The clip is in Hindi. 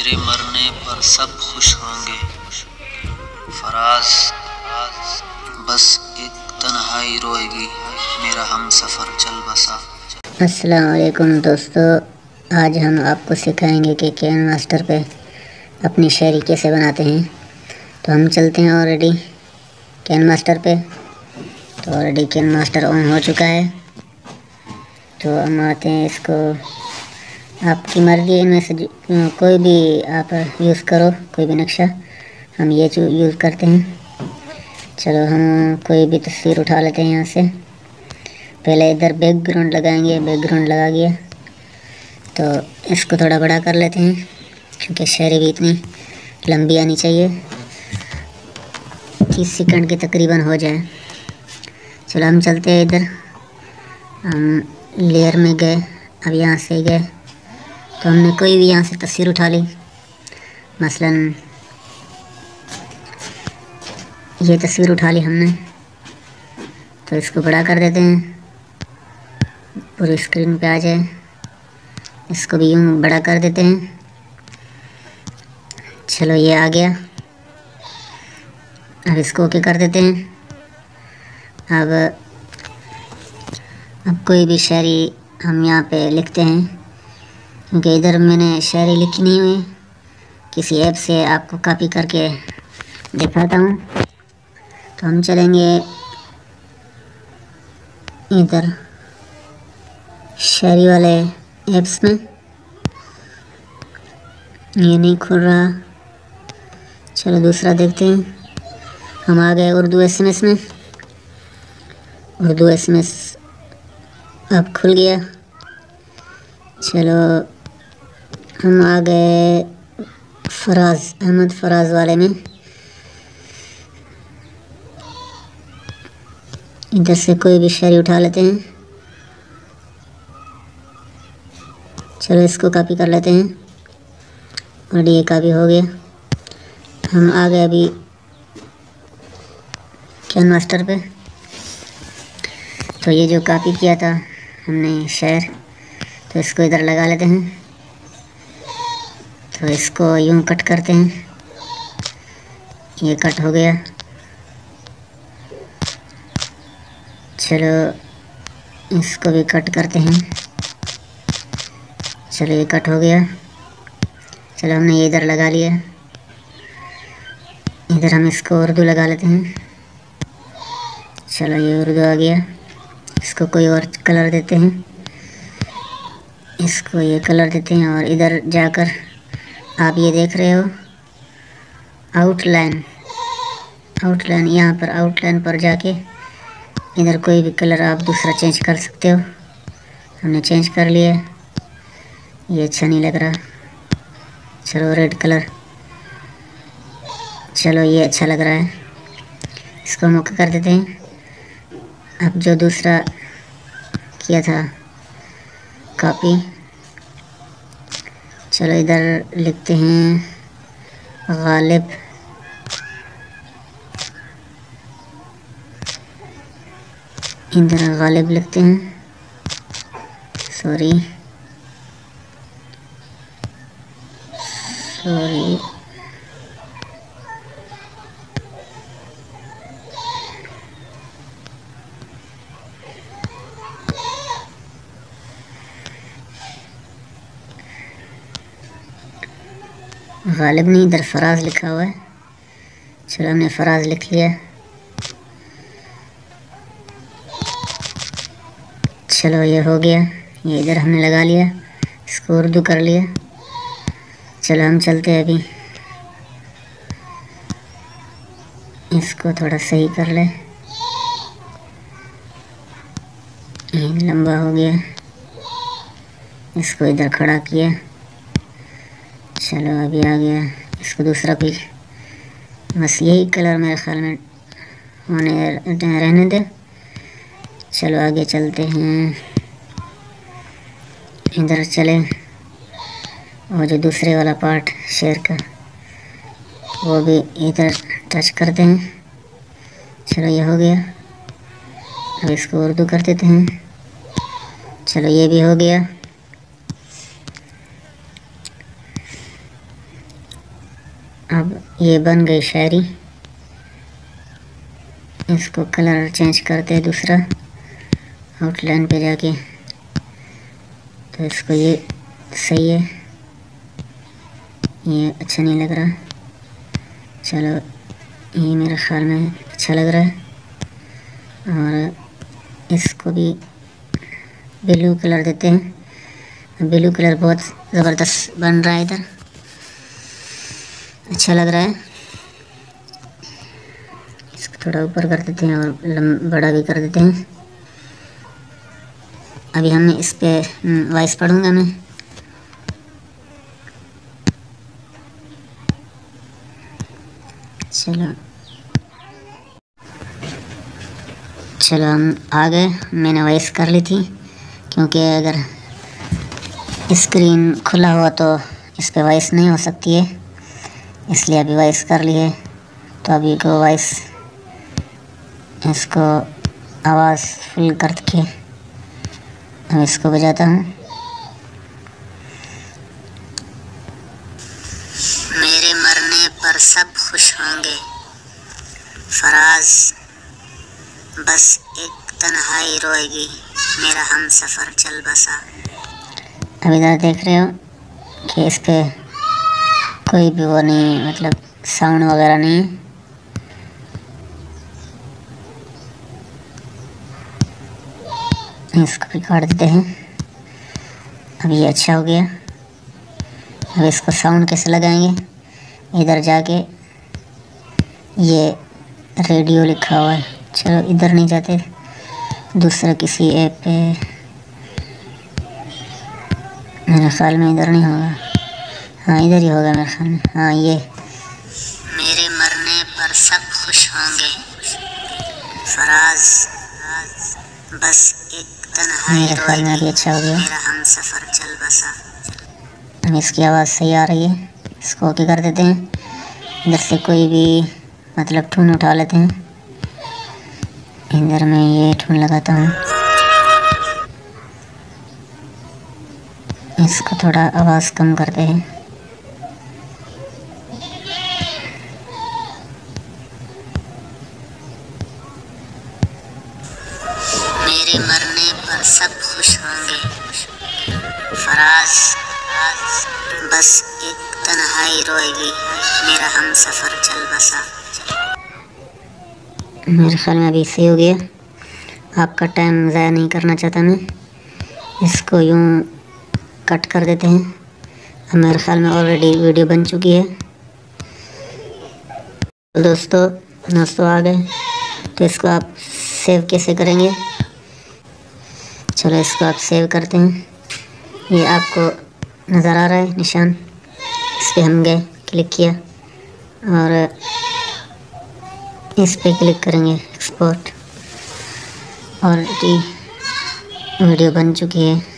मेरे मरने पर सब खुश होंगे। फराज बस एक तन्हाई रोएगी, मेरा हम सफ़र चल बसा। अस्सलाम वालेकुम दोस्तों, आज हम आपको सिखाएंगे कि कैन मास्टर पे अपनी शायरी कैसे बनाते हैं। तो हम चलते हैं ऑलरेडी कैन मास्टर पे। तो ऑलरेडी कैन मास्टर ऑन हो चुका है। तो हम आते हैं, इसको आपकी मर्ज़ी है, इनमें से कोई भी आप यूज़ करो, कोई भी नक्शा। हम ये यूज़ करते हैं। चलो हम कोई भी तस्वीर उठा लेते हैं यहाँ से। पहले इधर बैकग्राउंड लगाएंगे, बैकग्राउंड लगा गया। तो इसको थोड़ा बड़ा कर लेते हैं क्योंकि शायरी भी इतनी लंबी आनी चाहिए, 30 सेकंड की तकरीबन हो जाए। चलो हम चलते हैं इधर, हम लेयर में गए, अब यहाँ से गए तो हमने कोई भी यहाँ से तस्वीर उठा ली। मसलन ये तस्वीर उठा ली हमने, तो इसको बड़ा कर देते हैं, पूरी स्क्रीन पे आ जाए। इसको भी यूँ बड़ा कर देते हैं। चलो ये आ गया, अब इसको ओके कर देते हैं। अब कोई भी शायरी हम यहाँ पे लिखते हैं, क्योंकि इधर मैंने शायरी लिखी नहीं हुई, किसी ऐप से आपको कॉपी करके दिखाता हूँ। तो हम चलेंगे इधर शायरी वाले ऐप्स में, ये नहीं खुल रहा। चलो दूसरा देखते हैं। हम आ गए उर्दू SMS में, उर्दू SMS अब खुल गया। चलो हम आ गए फराज, अहमद फराज वाले में। इधर से कोई भी शायरी उठा लेते हैं। चलो इसको कॉपी कर लेते हैं, और ये कॉपी हो गया। हम आ गए अभी कैन मास्टर पे। तो ये जो कॉपी किया था हमने शायर, तो इसको इधर लगा लेते हैं। तो इसको यूं कट करते हैं, ये कट हो गया। चलो इसको भी कट करते हैं। चलो ये कट हो गया। चलो हमने ये इधर लगा लिया, इधर हम इसको उर्दू लगा लेते हैं। चलो ये उर्दू आ गया। इसको कोई और कलर देते हैं, इसको ये कलर देते हैं। और इधर जाकर आप ये देख रहे हो आउटलाइन, आउटलाइन, यहाँ पर आउटलाइन पर जाके इधर कोई भी कलर आप दूसरा चेंज कर सकते हो। हमने चेंज कर लिया, ये अच्छा नहीं लग रहा। चलो रेड कलर, चलो ये अच्छा लग रहा है, इसको हम ओके कर देते हैं। अब जो दूसरा किया था कॉपी, चलो इधर लिखते हैं गालिब, इधर गालिब लिखते हैं। सॉरी गालिब नहीं, इधर फराज लिखा हुआ है। चलो हमने फराज लिख लिया। चलो ये हो गया, ये इधर हमने लगा लिया, इसको उर्दू कर लिया। चलो हम चलते हैं, अभी इसको थोड़ा सही कर ले, ये लंबा हो गया, इसको इधर खड़ा किया। चलो अभी आ गया, इसको दूसरा भी बस यही कलर मेरे ख्याल में रहने दे। चलो आगे चलते हैं, इधर चले, और जो दूसरे वाला पार्ट शेर का वो भी इधर टच करते हैं। चलो ये हो गया, अब इसको उर्दू कर देते हैं। चलो ये भी हो गया। अब ये बन गई शायरी। इसको कलर चेंज करते हैं दूसरा, आउटलाइन पे जाके। तो इसको ये सही है, ये अच्छा नहीं लग रहा। चलो ये मेरे ख्याल में अच्छा लग रहा है। और इसको भी ब्लू कलर देते हैं। ब्लू कलर बहुत ज़बरदस्त बन रहा है, इधर अच्छा लग रहा है। इसको थोड़ा ऊपर कर देते हैं और बड़ा भी कर देते हैं। अभी हमने इस पे वॉइस पढ़ूंगा मैं। चलो हम आ गए। मैंने वॉइस कर ली थी, क्योंकि अगर स्क्रीन खुला हुआ तो इस पे वॉइस नहीं हो सकती है, इसलिए अभी वॉइस कर ली है। तो अभी को वॉइस, इसको आवाज़ फुल करके अब इसको बजाता हूँ। मेरे मरने पर सब खुश होंगे फराज, बस एक तन्हाई रोएगी मेरा हम सफ़र चल बसा। अब इधर देख रहे हो कि इस पे कोई भी वो नहीं, मतलब साउंड वगैरह नहीं है। इसको भी काट देते हैं। अब ये अच्छा हो गया। अब इसको साउंड कैसे लगाएंगे? इधर जाके ये रेडियो लिखा हुआ है। चलो इधर नहीं जाते, दूसरा किसी ऐप पे। मेरे ख्याल में इधर नहीं होगा, हाँ इधर ही होगा मेरे ख्याल में। हाँ ये मेरे मरने पर सब खुश होंगे फराज, बस एक तन्हाई मेरे ख्याल में अभी अच्छा हो गया। मेरा हम सफ़र चल बसा। अब इसकी आवाज़ सही आ रही है। इसको ओके कर देते हैं। इधर से कोई भी मतलब ठून उठा लेते हैं। इधर मैं ये ठून लगाता हूँ। इसको थोड़ा आवाज़ कम करते हैं। मेरे मरने पर सब खुश होंगे फराज, बस एक तन्हाई रोएगी मेरा हम सफ़र चल बसा। मेरे ख्याल में अभी सही हो गया। आपका टाइम ज़ाया नहीं करना चाहता मैं। इसको यूँ कट कर देते हैं। अब मेरे ख्याल में ऑलरेडी वीडियो बन चुकी है। तो दोस्तों आ गए। तो इसको आप सेव कैसे करेंगे? चलो इसको आप सेव करते हैं। ये आपको नज़र आ रहा है निशान, इस पर हम गए, क्लिक किया और इस पे क्लिक करेंगे एक्सपोर्ट। ऑलरेडी वीडियो बन चुकी है।